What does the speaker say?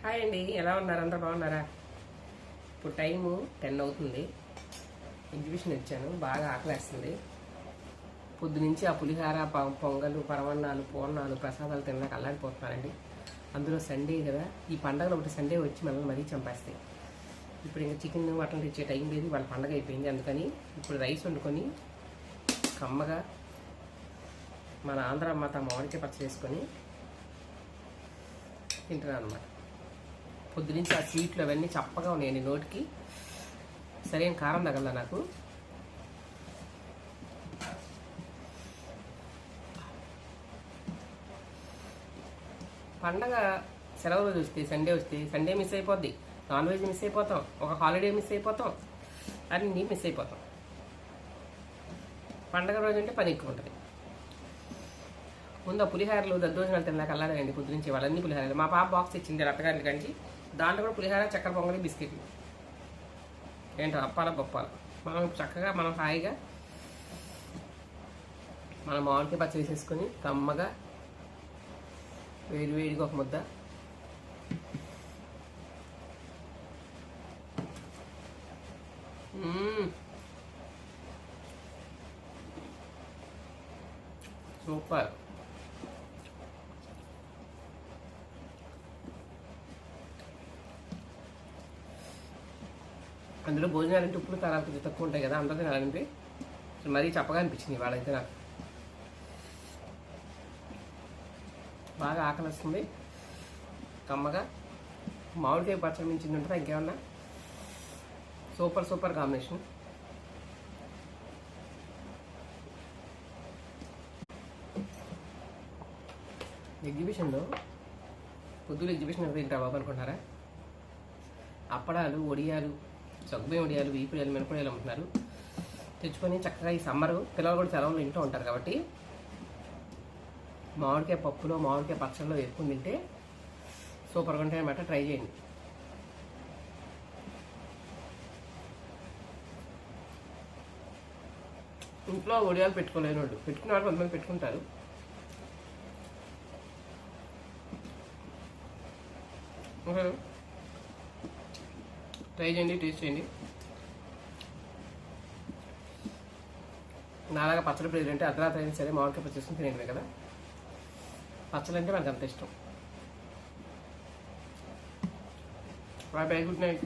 Hi అండి, ఎలా ఉన్నారు? అందరూ బాగున్నారా? ఇప్పుడు టైము 10 అవుతుంది. ఎగ్జిబిషన్ ఇచ్చాను, బాగా ఆకలేస్తుంది. పొద్దునుంచి ఆ పులిహార, పొంగలు, పరవన్నాలు, పూర్ణాలు, ప్రసాదాలు తినడానికి అల్లాడిపోతున్నానండి. అందులో సండే కదా, ఈ పండగలు ఒకటి సండే వచ్చి మనల్ని మరీ చంపేస్తాయి. ఇప్పుడు ఇంకా చికెన్ మటన్ తెచ్చే టైం లేదు, వాళ్ళ పండగ అయిపోయింది. అందుకని ఇప్పుడు రైస్ వండుకొని కమ్మగా మన ఆంధ్ర అమ్మ తమ మామిడికాయ పచ్చడి వేసుకొని తింటున్నాను అనమాట. పొద్దునుంచి ఆ స్వీట్లు అవన్నీ చప్పగా ఉన్నాయండి నోటికి. సరైన కారం తగల నాకు. పండగ సెలవు రోజు వస్తే సండే మిస్ అయిపోద్ది. నాన్ వెజ్ మిస్ అయిపోతాం, ఒక హాలిడే మిస్ అయిపోతాం, అన్నీ మిస్ అయిపోతాం. పండగ రోజు అంటే పని ఎక్కువ ఉంటుంది. ముందు ఆ పులిహారలు దద్దోజనాలు తిన్నాక అల్లాడండి. పొద్దునుంచి వాళ్ళన్నీ పులిహారలు. మా పాప బాక్స్ ఇచ్చింది అత్తగారి కంచి, దాంట్లో కూడా పులిహార, చక్కెర పొంగలి, బిస్కెట్లు. ఏంటో అప్పాల గొప్పాలు. మనం చక్కగా మనం హాయిగా మన మామిడికాయ పచ్చడి వేసేసుకొని కమ్మగా వేడిగా ఒక ముద్ద సూపర్. అందులో భోజనాలంటే ఉప్పుడు కారాలు కొంచెం తక్కువ ఉంటాయి కదా, అందరూ తినాలంటే మరీ చప్పగా అనిపించింది వాళ్ళైతే. నాకు బాగా ఆకలి వస్తుంది. కమ్మగా మామిడికాయ పచ్చడి మించింది ఉంటుందా ఇంకేమన్నా? Super combination. ఎగ్జిబిషన్లో పొద్దులు ఎగ్జిబిషన్ ఎంత తింటా బాబు అనుకుంటున్నారా? అప్పడాలు, వడియాలు, సగ్గుబియ్యం వడియాలు, వీపుడియాలు, మినపడియాలు అమ్ముతున్నారు. తెచ్చుకొని చక్కగా ఈ సమ్మరు పిల్లలు కూడా సెలవులు ఇంట్లో ఉంటారు కాబట్టి మామిడికాయ పప్పులో, మామిడికాయ పచ్చడిలో వేసుకుని తింటే సూపర్గా ఉంటాయి అన్నమాట. ట్రై చేయండి. ఇంట్లో వడియాలు పెట్టుకోలేని వాళ్ళు, పెట్టుకునే వాళ్ళు కొంతమంది పెట్టుకుంటారు. ట్రై చేయండి, టేస్ట్ చేయండి. నాలాగా పచ్చడి ప్రియులు అంటే అర్ధరాత్రి అయినా సరే మామిడికాయ పచ్చడి చేసుకుని తినేటివే కదా. పచ్చడి అంటే మనకు అంత ఇష్టం. Bye, good night.